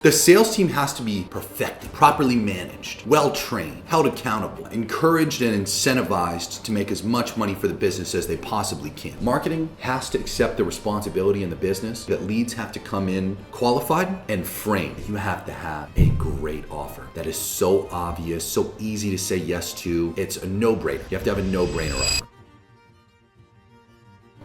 The sales team has to be perfected, properly managed, well-trained, held accountable, encouraged and incentivized to make as much money for the business as they possibly can. Marketing has to accept the responsibility in the business that leads have to come in qualified and framed. You have to have a great offer that is so obvious, so easy to say yes to. It's a no-brainer. You have to have a no-brainer offer.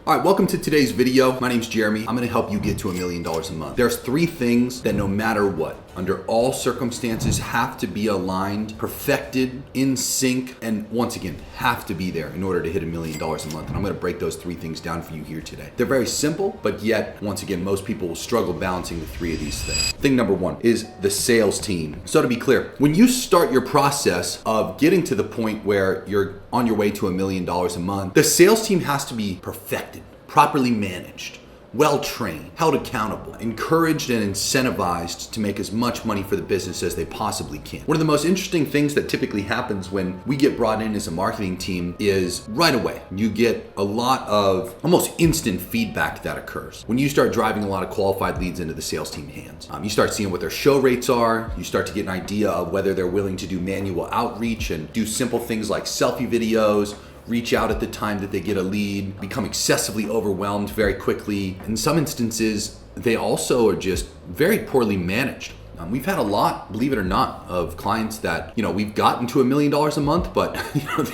All right, welcome to today's video. My name's Jeremy. I'm gonna help you get to $1 million a month. There's 3 things that no matter what, under all circumstances, have to be aligned, perfected, in sync, and once again, have to be there in order to hit $1 million a month. And I'm gonna break those 3 things down for you here today. They're very simple, but yet, once again, most people will struggle balancing the 3 of these things. Thing number 1 is the sales team. So to be clear, when you start your process of getting to the point where you're on your way to $1 million a month, the sales team has to be perfected, properly managed, well-trained, held accountable, encouraged and incentivized to make as much money for the business as they possibly can. One of the most interesting things that typically happens when we get brought in as a marketing team is right away, you get a lot of almost instant feedback that occurs. When you start driving a lot of qualified leads into the sales team hands, you start seeing what their show rates are, you start to get an idea of whether they're willing to do manual outreach and do simple things like selfie videos, reach out at the time that they get a lead, become excessively overwhelmed very quickly. In some instances, they also are just very poorly managed. We've had a lot, believe it or not, of clients that, we've gotten to $1 million a month, but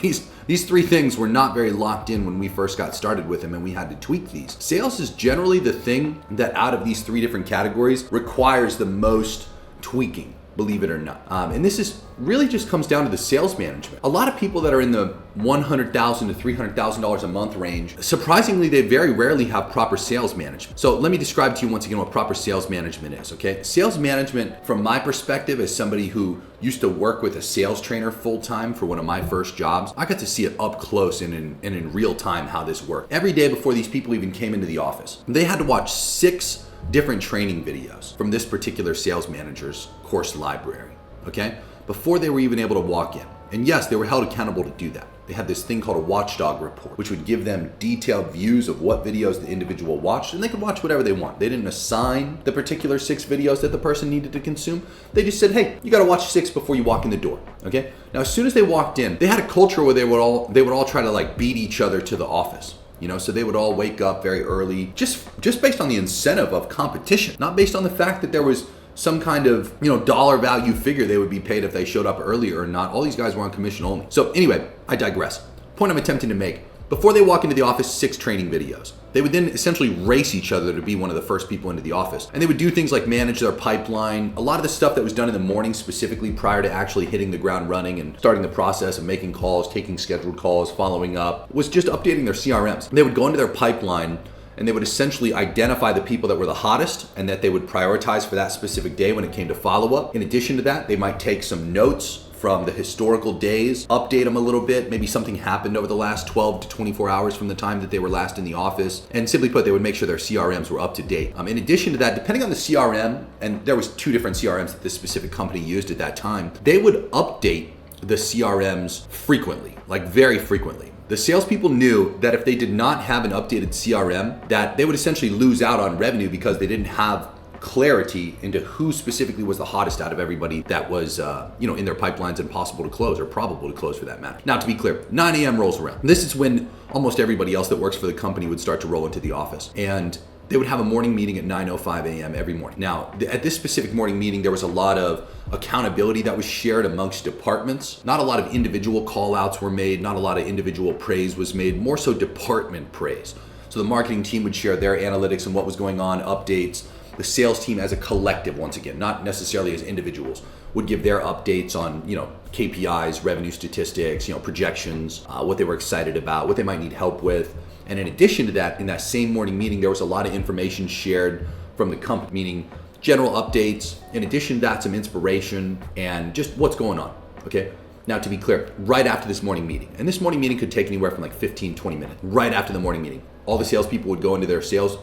these 3 things were not very locked in when we first got started with them and we had to tweak these. Sales is generally the thing that out of these 3 different categories requires the most tweaking, believe it or not. And this is really just comes down to the sales management. A lot of people that are in the $100,000 to $300,000 a month range, surprisingly, they very rarely have proper sales management. So let me describe to you once again what proper sales management is, okay? Sales management, from my perspective, as somebody who used to work with a sales trainer full-time for one of my first jobs, I got to see it up close and in real time how this worked. Every day before these people even came into the office, they had to watch 6 different training videos from this particular sales manager's course library, okay? Before they were even able to walk in. And yes, they were held accountable to do that. They had this thing called a watchdog report, which would give them detailed views of what videos the individual watched, and they could watch whatever they want. They didn't assign the particular 6 videos that the person needed to consume. They just said, hey, you gotta watch 6 before you walk in the door, okay? Now, as soon as they walked in, they had a culture where they would all try to beat each other to the office. So they would all wake up very early, just based on the incentive of competition, not based on the fact that there was some kind of, dollar value figure they would be paid if they showed up earlier or not. All these guys were on commission only. So anyway, I digress. Point I'm attempting to make, before they walk into the office, 6 training videos. They would then essentially race each other to be one of the first people into the office. And they would do things like manage their pipeline. A lot of the stuff that was done in the morning, specifically prior to actually hitting the ground running and starting the process of making calls, taking scheduled calls, following up, was just updating their CRMs. They would go into their pipeline and they would essentially identify the people that were the hottest and that they would prioritize for that specific day when it came to follow-up. In addition to that, they might take some notes from the historical days, update them a little bit. Maybe something happened over the last 12 to 24 hours from the time that they were last in the office. And simply put, they would make sure their CRMs were up to date. In addition to that, depending on the CRM, and there was 2 different CRMs that this specific company used at that time, they would update the CRMs frequently, very frequently. The salespeople knew that if they did not have an updated CRM, that they would essentially lose out on revenue because they didn't have clarity into who specifically was the hottest out of everybody that was, in their pipelines and possible to close, or probable to close for that matter. Now, to be clear, 9 a.m. rolls around. This is when almost everybody else that works for the company would start to roll into the office. And they would have a morning meeting at 9:05 a.m. every morning. Now, at this specific morning meeting, there was a lot of accountability that was shared amongst departments. Not a lot of individual call outs were made, not a lot of individual praise was made, more so department praise. So the marketing team would share their analytics and what was going on, updates. The sales team as a collective, once again, not necessarily as individuals, would give their updates on, KPIs, revenue statistics, projections, what they were excited about, what they might need help with. And in addition to that, in that same morning meeting, there was a lot of information shared from the company, meaning general updates, in addition to that, some inspiration and just what's going on, okay? Now, to be clear, right after this morning meeting, and this morning meeting could take anywhere from 15, 20 minutes, right after the morning meeting, all the salespeople would go into their sales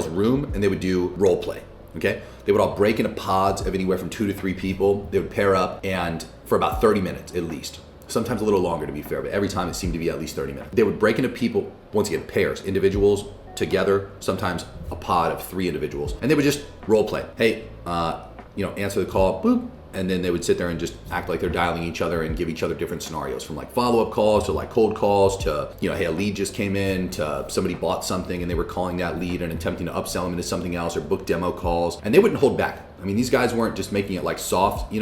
room and they would do role play, okay? They would all break into pods of anywhere from 2 to 3 people. They would pair up and for about 30 minutes at least. Sometimes a little longer to be fair, but every time it seemed to be at least 30 minutes. They would break into people, once again, pairs, individuals together, sometimes a pod of 3 individuals, and they would just role play. Hey, answer the call, boop, and then they would sit there and just act like they're dialing each other and give each other different scenarios, from like follow-up calls to like cold calls to, hey, a lead just came in, to somebody bought something and they were calling that lead and attempting to upsell them into something else, or book demo calls. And they wouldn't hold back. I mean, these guys weren't just making it like soft,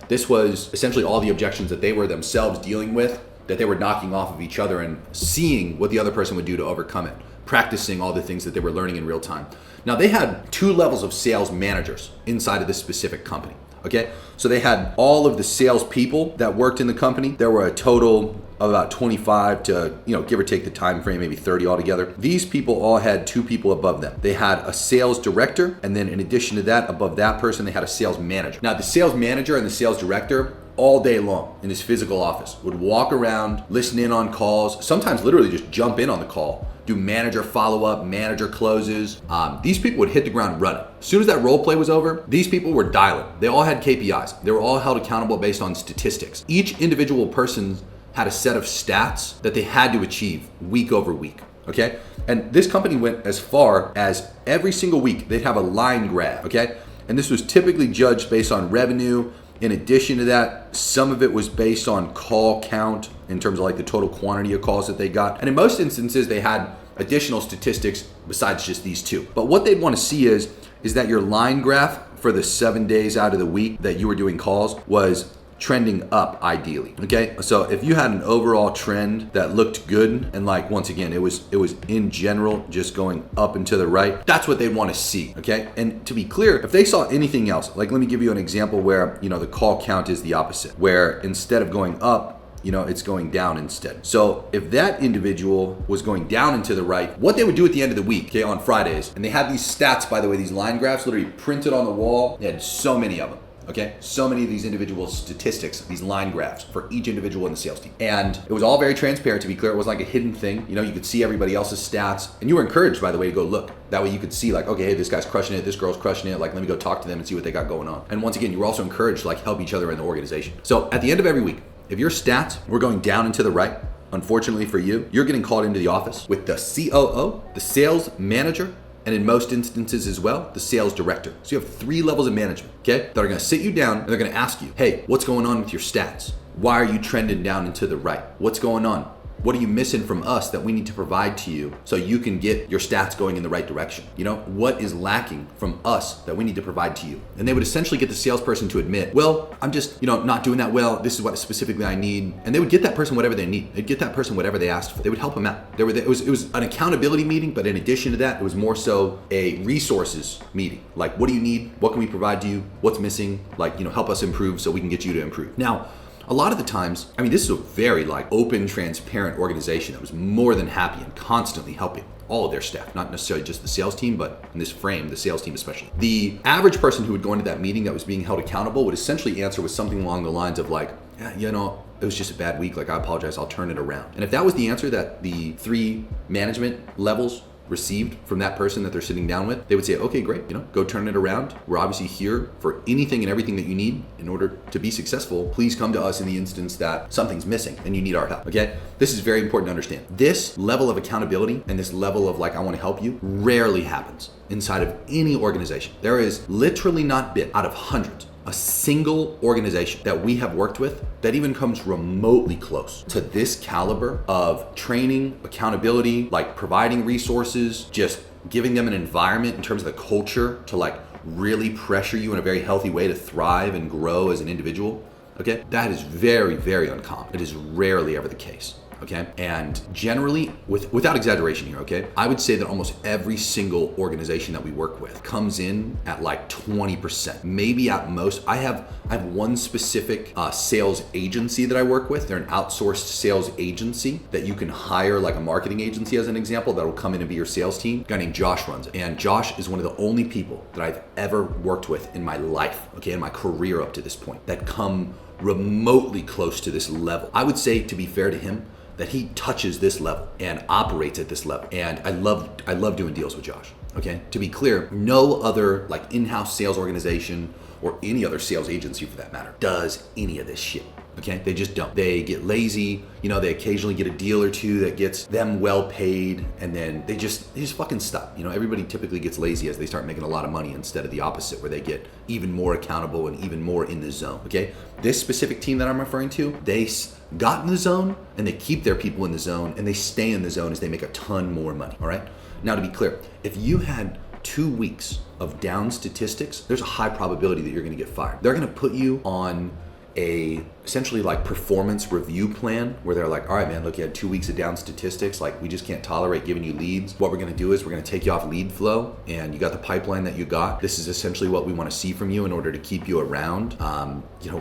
This was essentially all the objections that they were themselves dealing with, that they were knocking off of each other and seeing what the other person would do to overcome it, practicing all the things that they were learning in real time. Now, they had 2 levels of sales managers inside of this specific company. Okay, so they had all of the sales people that worked in the company. There were a total of about 25 to, give or take the time frame, maybe 30 altogether. These people all had 2 people above them. They had a sales director, and then in addition to that, above that person, they had a sales manager. Now, the sales manager and the sales director, all day long in his physical office, would walk around, listen in on calls, sometimes literally just jump in on the call, do manager follow-up, manager closes. These people would hit the ground running. As soon as that role play was over, these people were dialing. They all had KPIs. They were all held accountable based on statistics. Each individual person had a set of stats that they had to achieve week over week, okay? And this company went as far as every single week they'd have a line graph, okay? And this was typically judged based on revenue. In addition to that, some of it was based on call count in terms of like the total quantity of calls that they got. And in most instances, they had additional statistics besides just these 2. But what they'd want to see is that your line graph for the 7 days out of the week that you were doing calls was trending up ideally. Okay, so if you had an overall trend that looked good, and like once again it was in general just going up and to the right, that's what they'd want to see. Okay, and to be clear, if they saw anything else, like let me give you an example where the call count is the opposite, where instead of going up, it's going down instead. So if that individual was going down and to the right, what they would do at the end of the week, okay, on Fridays, and they had these stats, by the way, these line graphs literally printed on the wall. They had so many of them. Okay, so many of these individual statistics, these line graphs for each individual in the sales team. And it was all very transparent, to be clear. It wasn't like a hidden thing. You could see everybody else's stats. And you were encouraged, by the way, to go look. That way you could see like, okay, hey, this guy's crushing it, this girl's crushing it. Like, let me go talk to them and see what they got going on. And once again, you were also encouraged to like help each other in the organization. So at the end of every week, if your stats were going down and to the right, unfortunately for you, you're getting called into the office with the COO, the sales manager, and in most instances as well, the sales director. So you have 3 levels of management, okay, that are gonna sit you down and they're gonna ask you, hey, what's going on with your stats? Why are you trending down and to the right? What's going on? What are you missing from us that we need to provide to you so you can get your stats going in the right direction? What is lacking from us that we need to provide to you? And they would essentially get the salesperson to admit, well, I'm just, not doing that well. This is what specifically I need. And they would get that person whatever they need. They'd get that person whatever they asked for. They would help them out. It was an accountability meeting, but in addition to that, it was more so a resources meeting. Like, what do you need? What can we provide to you? What's missing? Like, help us improve so we can get you to improve. Now, a lot of the times, this is a very like open, transparent organization that was more than happy and constantly helping all of their staff, not necessarily just the sales team, but in this frame, the sales team especially. The average person who would go into that meeting that was being held accountable would essentially answer with something along the lines of like, yeah, it was just a bad week. Like, I apologize, I'll turn it around. And if that was the answer that the 3 management levels received from that person that they're sitting down with, they would say, okay, great, go turn it around. We're obviously here for anything and everything that you need in order to be successful. Please come to us in the instance that something's missing and you need our help, okay? This is very important to understand. This level of accountability and this level of like, I want to help you, rarely happens inside of any organization. There is literally not been, out of hundreds, a single organization that we have worked with that even comes remotely close to this caliber of training, accountability, like providing resources, just giving them an environment in terms of the culture to like really pressure you in a very healthy way to thrive and grow as an individual. Okay, that is very, very uncommon. It is rarely ever the case. Okay, and generally, without exaggeration here, okay, I would say that almost every single organization that we work with comes in at like 20%, maybe at most. I have one specific sales agency that I work with. They're an outsourced sales agency that you can hire, like a marketing agency as an example, that will come in and be your sales team. A guy named Josh runs it, and Josh is one of the only people that I've ever worked with in my life, okay, in my career up to this point, that come remotely close to this level. I would say, to be fair to him, that he touches this level and operates at this level. And I love doing deals with Josh, okay? To be clear, no other like in-house sales organization or any other sales agency for that matter, does any of this shit. Okay, they just don't. They get lazy. They occasionally get a deal or two that gets them well paid, and then they just fucking stop. Everybody typically gets lazy as they start making a lot of money instead of the opposite, where they get even more accountable and even more in the zone. Okay, this specific team that I'm referring to, they got in the zone and they keep their people in the zone and they stay in the zone as they make a ton more money. All right. Now, to be clear, if you had 2 weeks of down statistics, there's a high probability that you're going to get fired. They're going to put you on a essentially like performance review plan where they're like, all right, man, look, you had 2 weeks of down statistics. Like, we just can't tolerate giving you leads. What we're going to do is we're going to take you off lead flow, and you got the pipeline that you got. This is essentially what we want to see from you in order to keep you around.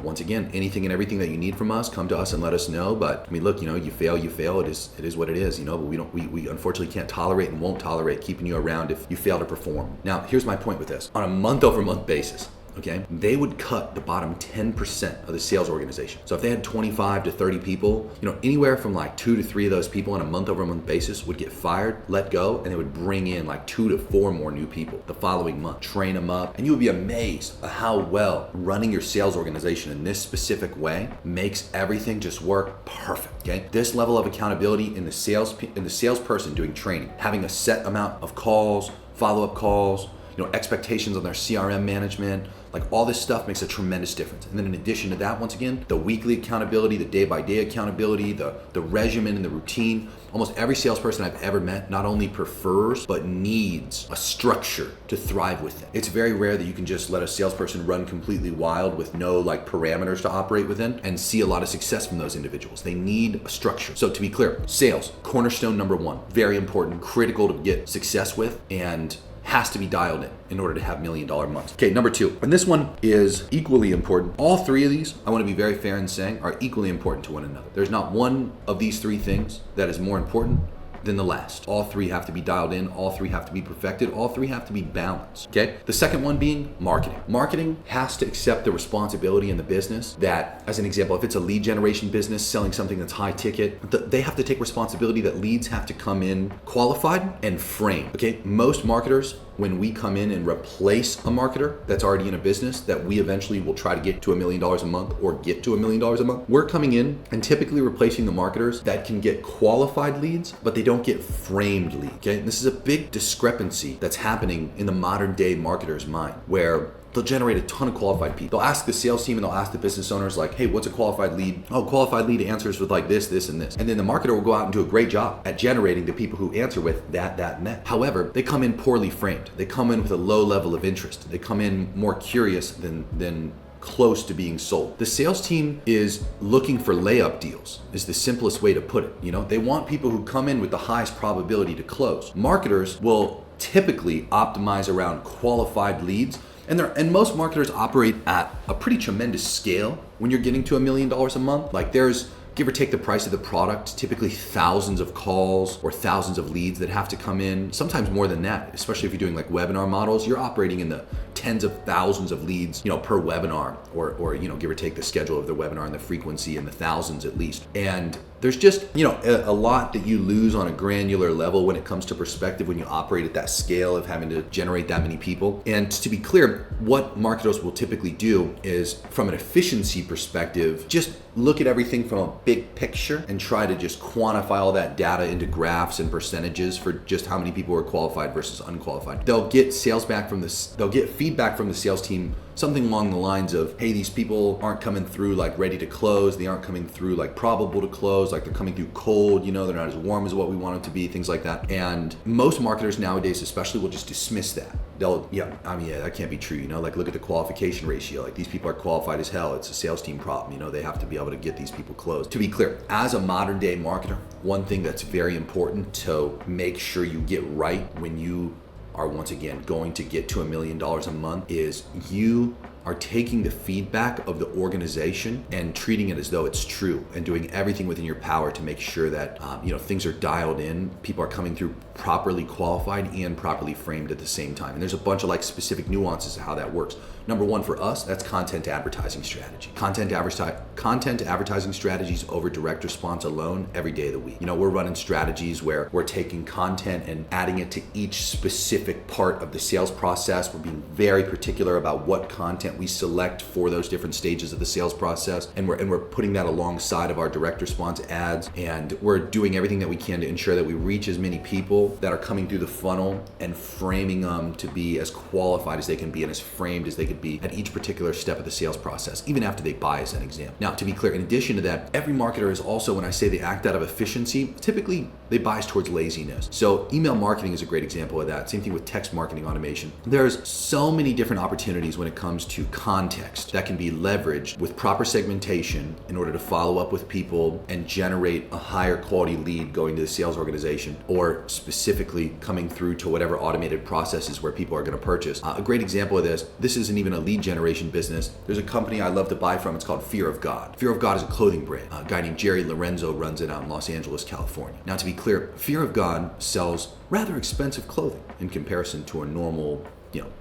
Once again, anything and everything that you need from us, come to us and let us know. But I mean, look, you fail. It is what it is, but we unfortunately can't tolerate and won't tolerate keeping you around if you fail to perform. Now, here's my point with this. On a month-over-month basis, okay, they would cut the bottom 10% of the sales organization. So if they had 25 to 30 people, anywhere from like 2 to 3 of those people on a month-over-month basis would get fired, let go, and they would bring in like 2 to 4 more new people the following month, train them up, and you would be amazed at how well running your sales organization in this specific way makes everything just work perfect. Okay, this level of accountability in the salesperson doing training, having a set amount of calls, follow-up calls, expectations on their CRM management, like all this stuff makes a tremendous difference. And then in addition to that, once again, the weekly accountability, the day-by-day accountability, the regimen and the routine. Almost every salesperson I've ever met not only prefers, but needs a structure to thrive within. It's very rare that you can just let a salesperson run completely wild with no like parameters to operate within and see a lot of success from those individuals. They need a structure. So to be clear, sales, cornerstone number 1, very important, critical to get success with, and has to be dialed in order to have $1 million months. Okay, number 2, and this one is equally important. All 3 of these, I want to be very fair in saying, are equally important to one another. There's not one of these 3 things that is more important than the last. All 3 have to be dialed in. All 3 have to be perfected. All 3 have to be balanced. Okay. The second one being marketing. Marketing has to accept the responsibility in the business that, as an example, if it's a lead generation business selling something that's high ticket, they have to take responsibility that leads have to come in qualified and framed. Okay. Most marketers, when we come in and replace a marketer that's already in a business that we eventually will try to get to $1 million a month or get to $1 million a month, we're coming in and typically replacing the marketers that can get qualified leads, but they don't get framed leads. Okay, and this is a big discrepancy that's happening in the modern day marketer's mind, where they'll generate a ton of qualified people. They'll ask the sales team and they'll ask the business owners like, hey, what's a qualified lead? Oh, qualified lead answers with like this, this, and this. And then the marketer will go out and do a great job at generating the people who answer with that, and that. However, they come in poorly framed. They come in with a low level of interest. They come in more curious than close to being sold. The sales team is looking for layup deals, is the simplest way to put it. They want people who come in with the highest probability to close. Marketers will typically optimize around qualified leads, and most marketers operate at a pretty tremendous scale when you're getting to $1 million a month. Like, there's, give or take the price of the product, typically thousands of calls or thousands of leads that have to come in, sometimes more than that, especially if you're doing like webinar models. You're operating in the tens of thousands of leads, per webinar, or give or take the schedule of the webinar and the frequency in the thousands at least. And there's just, a lot that you lose on a granular level when it comes to perspective when you operate at that scale of having to generate that many people. And to be clear, what marketers will typically do is, from an efficiency perspective, just look at everything from a big picture and try to just quantify all that data into graphs and percentages for just how many people are qualified versus unqualified. They'll get feedback from the sales team, something along the lines of, hey, these people aren't coming through like ready to close. They aren't coming through like probable to close. Like, they're coming through cold, they're not as warm as what we want them to be, things like that. And most marketers nowadays especially will just dismiss that. That can't be true, like, look at the qualification ratio. Like, these people are qualified as hell. It's a sales team problem, they have to be able to get these people closed. To be clear, as a modern day marketer, one thing that's very important to make sure you get right when you are, once again, going to get to $1 million a month is you are taking the feedback of the organization and treating it as though it's true, and doing everything within your power to make sure that things are dialed in, people are coming through properly qualified and properly framed at the same time. And there's a bunch of like specific nuances to how that works. Number 1 for us, that's content advertising strategy. Content advertising strategies over direct response alone every day of the week. We're running strategies where we're taking content and adding it to each specific part of the sales process. We're being very particular about what content content we select for those different stages of the sales process, and we're putting that alongside of our direct response ads, and we're doing everything that we can to ensure that we reach as many people that are coming through the funnel and framing them to be as qualified as they can be and as framed as they could be at each particular step of the sales process, even after they buy, as an example. Now, to be clear, in addition to that, every marketer is also, when I say they act out of efficiency, typically they bias towards laziness. So email marketing is a great example of that. Same thing with text marketing automation. There's so many different opportunities when it comes to context that can be leveraged with proper segmentation in order to follow up with people and generate a higher quality lead going to the sales organization, or specifically coming through to whatever automated processes where people are going to purchase. A great example of this isn't even a lead generation business. There's a company I love to buy from. It's called Fear of God. Fear of God is a clothing brand. A guy named Jerry Lorenzo runs it out in Los Angeles, California. Now, to be clear, Fear of God sells rather expensive clothing in comparison to a normal,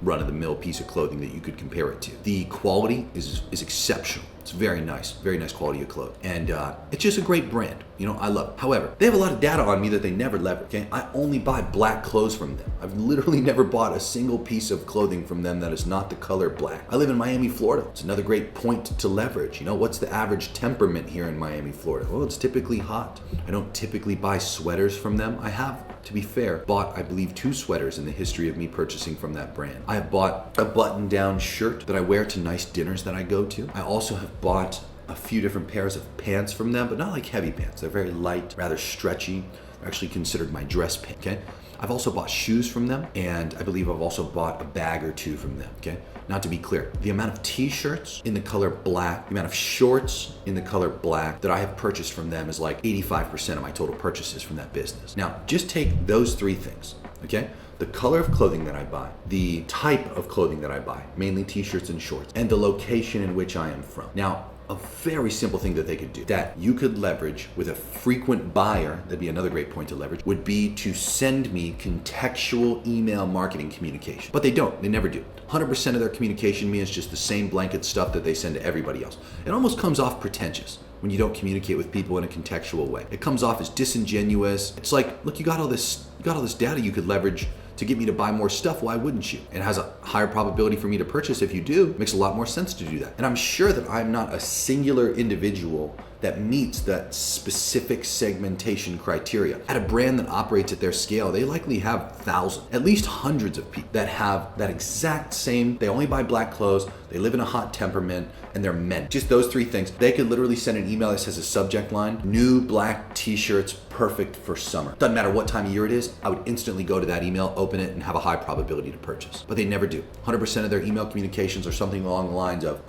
run-of-the-mill piece of clothing that you could compare it to. The quality is exceptional. It's very nice quality of clothing. And it's just a great brand. I love it. However, they have a lot of data on me that they never leverage, okay? I only buy black clothes from them. I've literally never bought a single piece of clothing from them that is not the color black. I live in Miami, Florida. It's another great point to leverage. What's the average temperament here in Miami, Florida? Well, it's typically hot. I don't typically buy sweaters from them. I have, to be fair, bought, I believe, 2 sweaters in the history of me purchasing from that brand. I have bought a button-down shirt that I wear to nice dinners that I go to. I also have bought a few different pairs of pants from them, but not like heavy pants. They're very light, rather stretchy. They're actually considered my dress pants, okay? I've also bought shoes from them, and I believe I've also bought a bag or 2 from them, okay? Now, to be clear, the amount of t-shirts in the color black, the amount of shorts in the color black that I have purchased from them is like 85% of my total purchases from that business. Now, just take those 3 things, okay? The color of clothing that I buy, the type of clothing that I buy, mainly t-shirts and shorts, and the location in which I am from. Now, a very simple thing that they could do that you could leverage with a frequent buyer, that'd be another great point to leverage, would be to send me contextual email marketing communication. But they don't, they never do. 100% of their communication to me is just the same blanket stuff that they send to everybody else. It almost comes off pretentious when you don't communicate with people in a contextual way. It comes off as disingenuous. It's like, look, you got all this data you could leverage to get me to buy more stuff. Why wouldn't you? It has a higher probability for me to purchase if you do. It makes a lot more sense to do that. And I'm sure that I'm not a singular individual that meets that specific segmentation criteria. At a brand that operates at their scale, they likely have thousands, at least hundreds of people that have that exact same, they only buy black clothes, they live in a hot temperament, and they're men. Just those 3 things. They could literally send an email that says a subject line, new black t-shirts, perfect for summer. Doesn't matter what time of year it is, I would instantly go to that email, open it, and have a high probability to purchase. But they never do. 100% of their email communications are something along the lines of,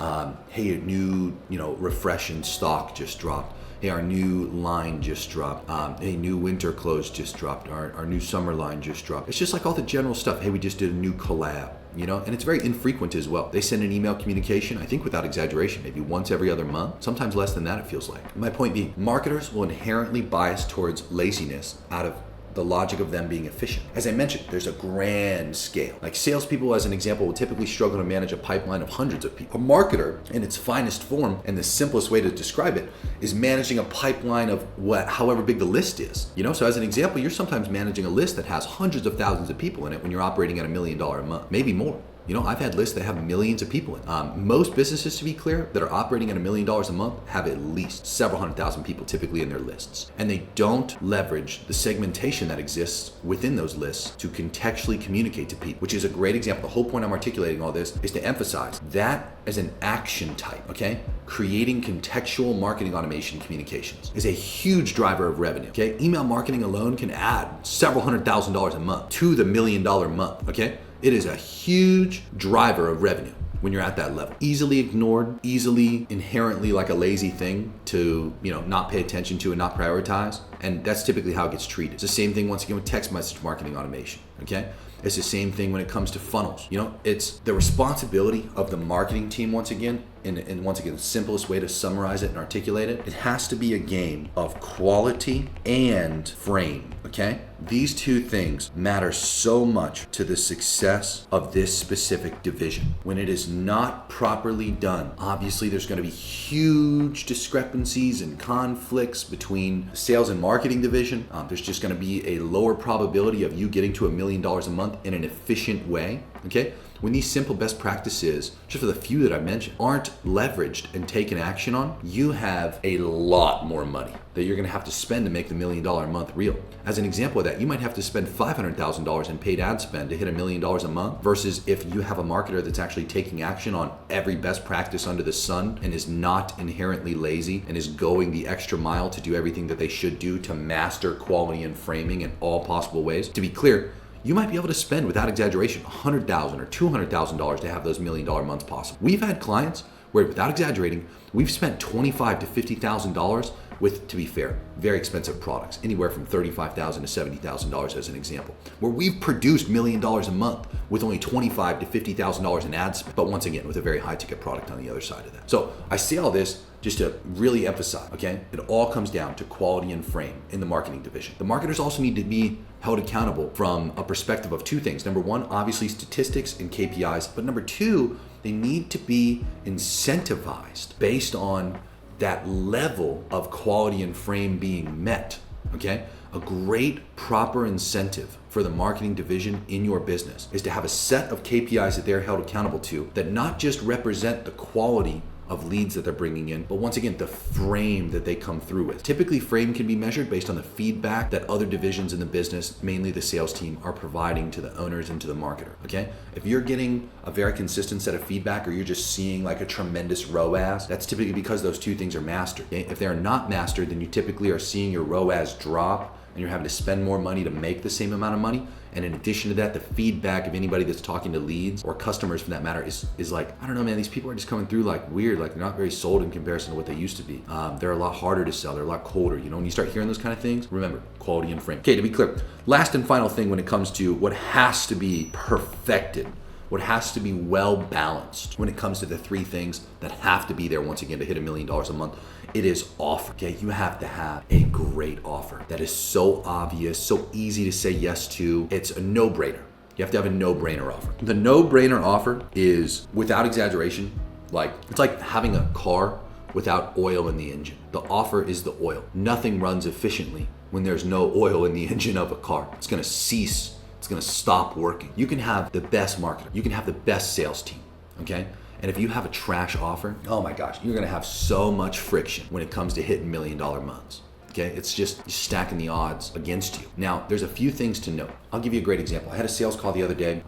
hey, a new, refresh in stock just dropped. Hey, our new line just dropped. Hey, new winter clothes just dropped. Our new summer line just dropped. It's just like all the general stuff. Hey, we just did a new collab. And it's very infrequent as well. They send an email communication, I think without exaggeration, maybe once every other month, sometimes less than that it feels like. My point being, marketers will inherently bias towards laziness out of the logic of them being efficient. As I mentioned, there's a grand scale. Like salespeople, as an example, will typically struggle to manage a pipeline of hundreds of people. A marketer, in its finest form, and the simplest way to describe it, is managing a pipeline of however big the list is. So as an example, you're sometimes managing a list that has hundreds of thousands of people in it when you're operating at $1 million a month, maybe more. I've had lists that have millions of people in. Most businesses, to be clear, that are operating at $1 million a month have at least several 100,000 people typically in their lists. And they don't leverage the segmentation that exists within those lists to contextually communicate to people, which is a great example. The whole point I'm articulating all this is to emphasize that as an action type, okay? Creating contextual marketing automation communications is a huge driver of revenue, okay? Email marketing alone can add several $100,000 a month to the $1 million month, okay? It is a huge driver of revenue when you're at that level. Easily ignored, easily inherently like a lazy thing to, not pay attention to and not prioritize. And that's typically how it gets treated. It's the same thing once again with text message marketing automation, okay? It's the same thing when it comes to funnels. It's the responsibility of the marketing team once again, and once again, the simplest way to summarize it and articulate it, it has to be a game of quality and frame, okay? These 2 things matter so much to the success of this specific division. When it is not properly done, obviously there's going to be huge discrepancies and conflicts between the sales and marketing division. There's just going to be a lower probability of you getting to $1 million a month in an efficient way, okay? when these simple best practices, just for the few that I mentioned, aren't leveraged and taken action on, you have a lot more money that you're gonna have to spend to make the $1 million a month real. As an example of that, you might have to spend $500,000 in paid ad spend to hit $1 million a month, versus if you have a marketer that's actually taking action on every best practice under the sun and is not inherently lazy and is going the extra mile to do everything that they should do to master quality and framing in all possible ways. To be clear, you might be able to spend, without exaggeration, $100,000 or $200,000 to have those $1 million months possible. We've had clients where, without exaggerating, we've spent $25,000 to $50,000 with, to be fair, very expensive products, anywhere from $35,000 to $70,000 as an example, where we've produced $1 million a month with only $25,000 to $50,000 in ad spend, but once again, with a very high ticket product on the other side of that. So I say all this just to really emphasize, okay? It all comes down to quality and frame in the marketing division. The marketers also need to be held accountable from a perspective of two things. Number one, obviously statistics and KPIs, but number two, they need to be incentivized based on that level of quality and frame being met, okay? A great proper incentive for the marketing division in your business is to have a set of KPIs that they're held accountable to that not just represent the quality of leads that they're bringing in, but once again, the frame that they come through with. Typically, frame can be measured based on the feedback that other divisions in the business, mainly the sales team, are providing to the owners and to the marketer, okay? If you're getting a very consistent set of feedback, or you're just seeing like a tremendous ROAS, that's typically because those two things are mastered, okay? If they're not mastered, then you typically are seeing your ROAS drop and you're having to spend more money to make the same amount of money. And in addition to that, the feedback of anybody that's talking to leads or customers for that matter is like, I don't know, man, these people are just coming through like weird, like they're not very sold in comparison to what they used to be. They're a lot harder to sell, they're a lot colder. You know, when you start hearing those kind of things, remember, quality and frame. Okay, to be clear, last and final thing when it comes to what has to be perfected, what has to be well balanced when it comes to the three things that have to be there once again to hit $1 million a month, it is offer. Okay, you have to have a great offer that is so obvious, so easy to say yes to. It's a no-brainer. You have to have a no-brainer offer. The no-brainer offer is, without exaggeration, like it's like having a car without oil in the engine. The offer is the oil. Nothing runs efficiently when there's no oil in the engine of a car. It's gonna cease. It's gonna stop working. You can have the best marketer. You can have the best sales team, okay? And if you have a trash offer, oh my gosh, you're gonna have so much friction when it comes to hitting $1 million months. Okay, it's just stacking the odds against you. Now, there's a few things to note. I'll give you a great example. I had a sales call the other day.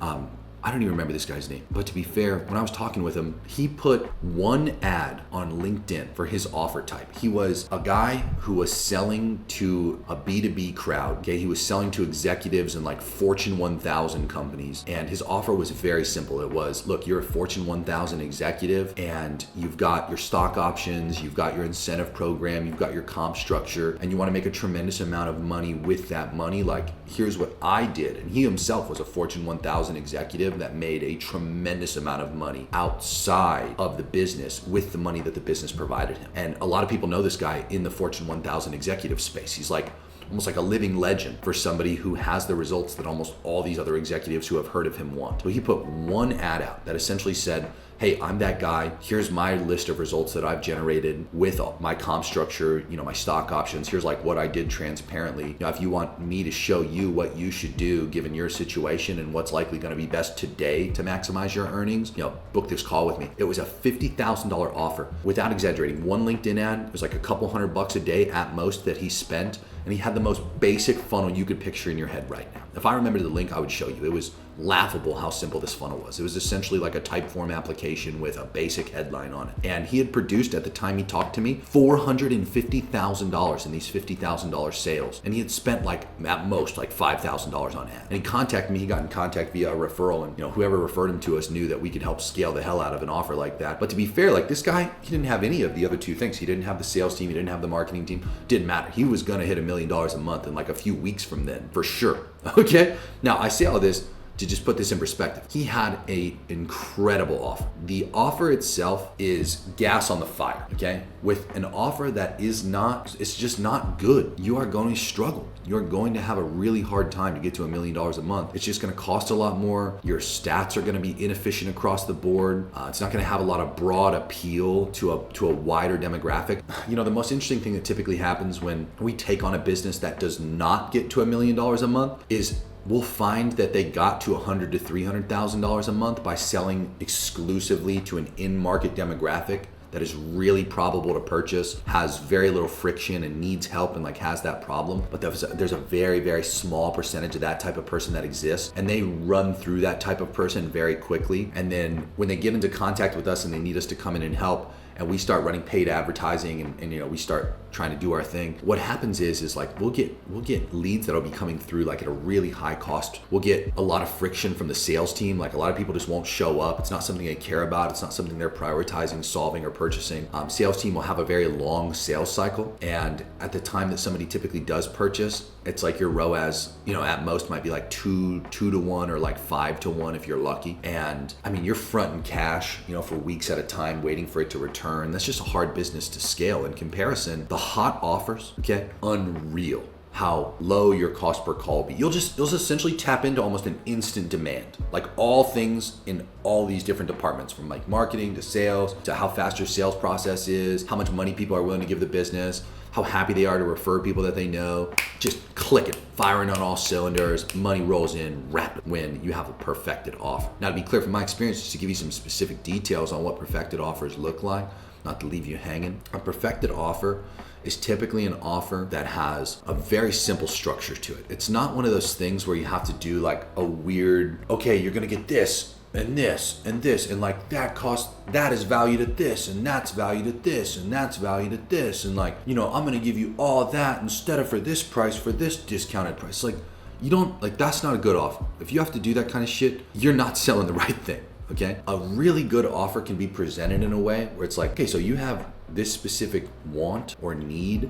I don't even remember this guy's name, but to be fair, when I was talking with him, he put one ad on LinkedIn for his offer type. He was a guy who was selling to a B2B crowd, okay? He was selling to executives in like Fortune 1000 companies, and his offer was very simple. It was, look, you're a Fortune 1000 executive, and you've got your stock options, you've got your incentive program, you've got your comp structure, and you wanna make a tremendous amount of money with that money. Like, here's what I did. And he himself was a Fortune 1000 executive that made a tremendous amount of money outside of the business with the money that the business provided him. And a lot of people know this guy in the Fortune 1000 executive space. He's like almost like a living legend for somebody who has the results that almost all these other executives who have heard of him want. So he put one ad out that essentially said, hey, I'm that guy. Here's my list of results that I've generated with my comp structure, you know, my stock options. Here's like what I did transparently. You know, if you want me to show you what you should do given your situation and what's likely going to be best today to maximize your earnings, you know, book this call with me. It was a $50,000 offer. Without exaggerating, one LinkedIn ad was like a couple $100 a day at most that he spent, and he had the most basic funnel you could picture in your head right now. If I remember the link, I would show you. It was laughable how simple this funnel was. It was essentially like a type form application with a basic headline on it. And he had produced, at the time he talked to me, $450,000 in these $50,000 sales. And he had spent like at most like $5,000 on ad. And he contacted me, he got in contact via a referral, and you know, whoever referred him to us knew that we could help scale the hell out of an offer like that. But to be fair, like this guy, he didn't have any of the other two things. He didn't have the sales team, he didn't have the marketing team. Didn't matter. He was gonna hit $1 million a month in like a few weeks from then, for sure. Okay? Now I say all this to just put this in perspective. He had an incredible offer. The offer itself is gas on the fire, okay? With an offer that is not, it's just not good, you are going to struggle. You're going to have a really hard time to get to $1 million a month. It's just gonna cost a lot more. Your stats are gonna be inefficient across the board. It's not gonna have a lot of broad appeal to a wider demographic. You know, the most interesting thing that typically happens when we take on a business that does not get to $1 million a month is will find that they got to $100,000 to $300,000 a month by selling exclusively to an in-market demographic that is really probable to purchase, has very little friction and needs help and like has that problem. But there's a very, very small percentage of that type of person that exists, and they run through that type of person very quickly. And then when they get into contact with us and they need us to come in and help, and we start running paid advertising and you know, we start trying to do our thing, what happens is like we'll get leads that'll be coming through like at a really high cost. We'll get a lot of friction from the sales team. Like a lot of people just won't show up. It's not something they care about. It's not something they're prioritizing, solving, or purchasing. Sales team will have a very long sales cycle, and at the time that somebody typically does purchase, it's like your ROAS, you know, at most might be like 2 to 1 or like 5 to 1 if you're lucky. And I mean, you're fronting cash, you know, for weeks at a time, waiting for it to return. That's just a hard business to scale. In comparison, the hot offers, okay, unreal how low your cost per call will be. You'll just essentially tap into almost an instant demand, like all things in all these different departments, from like marketing to sales to how fast your sales process is, how much money people are willing to give the business, how happy they are to refer people that they know. Just click it, firing on all cylinders, money rolls in rapid when you have a perfected offer. Now, to be clear, from my experience, just to give you some specific details on what perfected offers look like, not to leave you hanging, a perfected offer is typically an offer that has a very simple structure to it. It's not one of those things where you have to do like a weird, okay, you're gonna get this and this and this, and like that is valued at this, and that's valued at this, and that's valued at this, and like, you know, I'm gonna give you all that instead of for this price, for this discounted price. Like, you don't, like, that's not a good offer. If you have to do that kind of shit, you're not selling the right thing. Okay, a really good offer can be presented in a way where it's like, okay, so you have this specific want or need,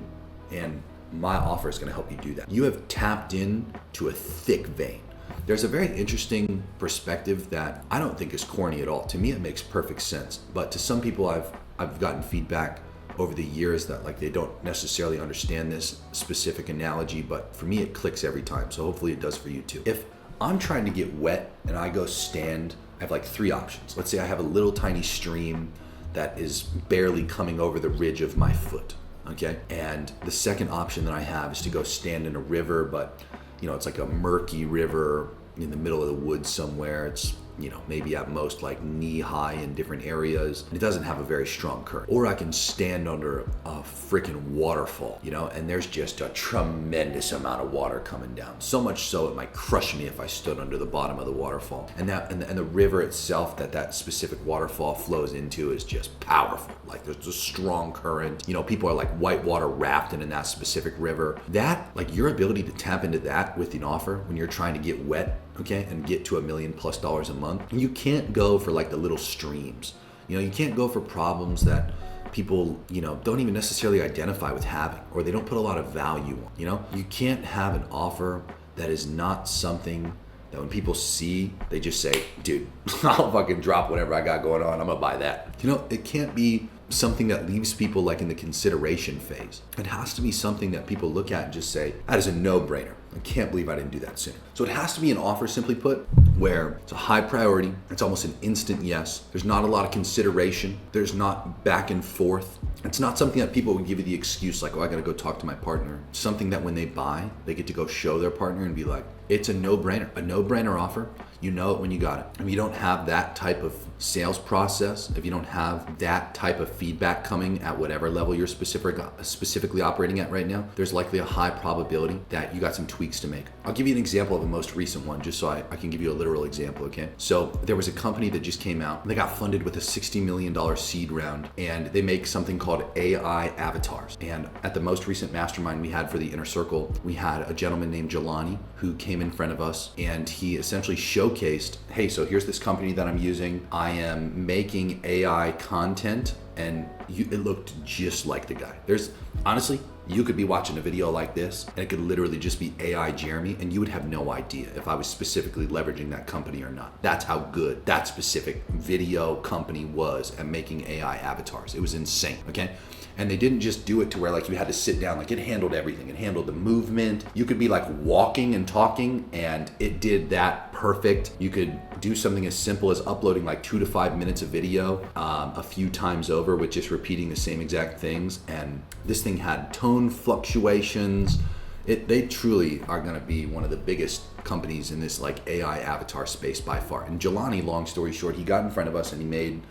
and my offer is going to help you do that. You have tapped in to a thick vein. There's a very interesting perspective that I don't think is corny at all. To me, it makes perfect sense. But to some people, I've gotten feedback over the years that like they don't necessarily understand this specific analogy, but for me, it clicks every time. So hopefully it does for you too. If I'm trying to get wet and I go stand, I have like 3 options. Let's say I have a little tiny stream that is barely coming over the ridge of my foot, okay? And the second option that I have is to go stand in a river, but you know, it's like a murky river in the middle of the woods somewhere. It's, you know, maybe at most like knee high in different areas, and it doesn't have a very strong current. Or I can stand under a freaking waterfall, you know, and there's just a tremendous amount of water coming down. So much so it might crush me if I stood under the bottom of the waterfall. And the river itself that specific waterfall flows into is just powerful. Like there's a strong current. You know, people are like whitewater rafting in that specific river. That, like, your ability to tap into that with an offer when you're trying to get wet, okay, and get to $1 million+ a month. You can't go for like the little streams. You know, you can't go for problems that people, you know, don't even necessarily identify with having, or they don't put a lot of value on. You know, you can't have an offer that is not something that when people see, they just say, dude, I'll fucking drop whatever I got going on, I'm gonna buy that. You know, it can't be something that leaves people like in the consideration phase. It has to be something that people look at and just say, that is a no-brainer. I can't believe I didn't do that sooner. So it has to be an offer, simply put, where it's a high priority. It's almost an instant yes. There's not a lot of consideration. There's not back and forth. It's not something that people would give you the excuse like, oh, I gotta go talk to my partner. It's something that when they buy, they get to go show their partner and be like, it's a no-brainer. A no-brainer offer. You know it when you got it. If you don't have that type of sales process, if you don't have that type of feedback coming at whatever level you're specifically operating at right now, there's likely a high probability that you got some tweaks to make. I'll give you an example of the most recent one, just so I can give you a literal example, okay? So there was a company that just came out. They got funded with a $60 million seed round, and they make something called AI avatars. And at the most recent mastermind we had for the Inner Circle, we had a gentleman named Jelani who came in front of us, and he essentially showcased, hey, so here's this company that I'm using. I am making AI content, and it looked just like the guy. There's, honestly, you could be watching a video like this and it could literally just be AI Jeremy, and you would have no idea if I was specifically leveraging that company or not. That's how good that specific video company was at making AI avatars. It was insane, okay? And they didn't just do it to where like you had to sit down, like it handled everything. It handled the movement. You could be like walking and talking and it did that perfect. You could do something as simple as uploading like 2 to 5 minutes of video a few times over with just repeating the same exact things. And this thing had tone fluctuations. They truly are going to be one of the biggest companies in this like AI avatar space by far. And Jelani, long story short, he got in front of us and he made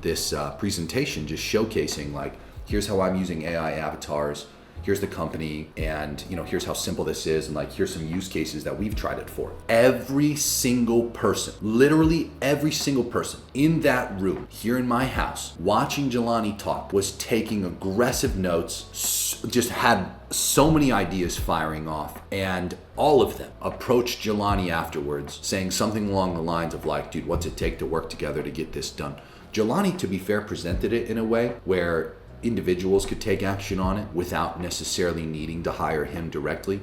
this presentation just showcasing like, here's how I'm using AI avatars, here's the company, and here's how simple this is, and like here's some use cases that we've tried it for. Every single person, literally every single person in that room here in my house watching Jelani talk was taking aggressive notes, just had so many ideas firing off, and all of them approached Jelani afterwards saying something along the lines of like, dude, what's it take to work together to get this done? Jelani, to be fair, presented it in a way where individuals could take action on it without necessarily needing to hire him directly.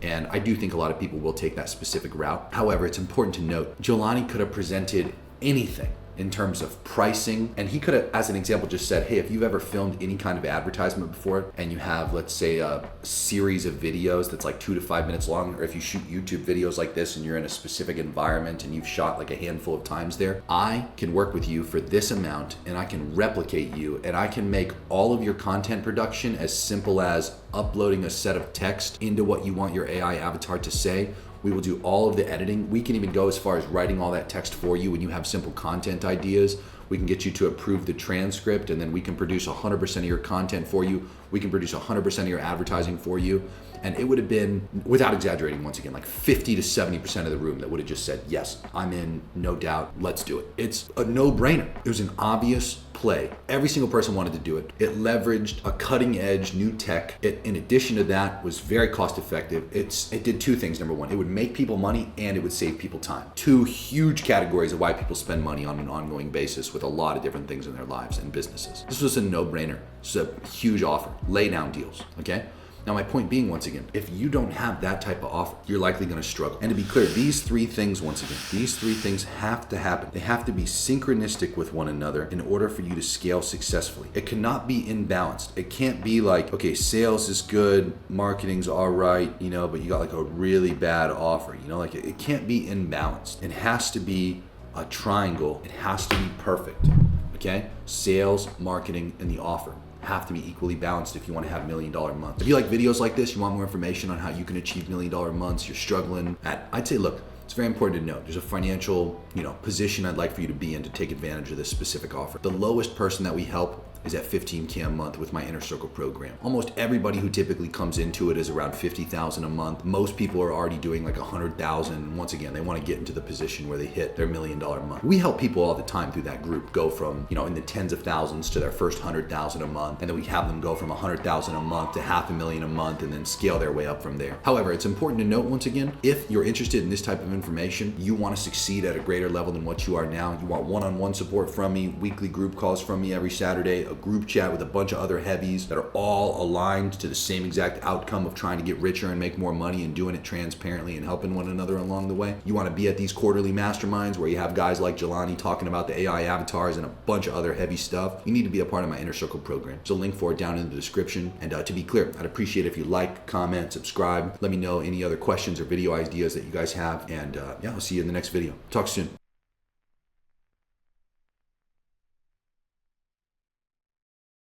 And I do think a lot of people will take that specific route. However, it's important to note, Jelani could have presented anything in terms of pricing. And he could have, as an example, just said, hey, if you've ever filmed any kind of advertisement before and you have, let's say, a series of videos that's like 2 to 5 minutes long, or if you shoot YouTube videos like this and you're in a specific environment and you've shot like a handful of times there, I can work with you for this amount and I can replicate you and I can make all of your content production as simple as uploading a set of text into what you want your AI avatar to say. We will do all of the editing. We can even go as far as writing all that text for you when you have simple content ideas. We can get you to approve the transcript, and then we can produce 100% of your content for you. We can produce 100% of your advertising for you. And it would have been, without exaggerating once again, like 50 to 70% of the room that would have just said, yes, I'm in, no doubt, let's do it. It's a no-brainer. It was an obvious play. Every single person wanted to do it. It leveraged a cutting edge new tech. It, in addition to that, was very cost effective. It did two things. Number one, it would make people money and it would save people time. Two huge categories of why people spend money on an ongoing basis with a lot of different things in their lives and businesses. This was a no-brainer. It's a huge offer. Lay down deals, okay? Now, my point being, once again, if you don't have that type of offer, you're likely going to struggle. And to be clear, these three things, once again, these three things have to happen. They have to be synchronistic with one another in order for you to scale successfully. It cannot be imbalanced. It can't be like, okay, sales is good, marketing's all right, but you got like a really bad offer, like it can't be imbalanced. It has to be a triangle. It has to be perfect, okay? Sales, marketing, and the offer have to be equally balanced if you want to have $1 million months. If you like videos like this, you want more information on how you can achieve $1 million months, you're struggling I'd say, look, it's very important to note there's a financial, position I'd like for you to be in to take advantage of this specific offer. The lowest person that we help is at $15K a month with my Inner Circle program. Almost everybody who typically comes into it is around $50,000 a month. Most people are already doing like $100,000. Once again, they want to get into the position where they hit their $1 million month. We help people all the time through that group go from, in the tens of thousands to their first 100,000 a month. And then we have them go from 100,000 a month to $500,000 a month and then scale their way up from there. However, it's important to note once again, if you're interested in this type of information, you want to succeed at a greater level than what you are now, you want one-on-one support from me, weekly group calls from me every Saturday, a group chat with a bunch of other heavies that are all aligned to the same exact outcome of trying to get richer and make more money and doing it transparently and helping one another along the way. You want to be at these quarterly masterminds where you have guys like Jelani talking about the AI avatars and a bunch of other heavy stuff. You need to be a part of my Inner Circle program. There's a link for it down in the description. And to be clear, I'd appreciate if you like, comment, subscribe. Let me know any other questions or video ideas that you guys have. And I'll see you in the next video. Talk soon.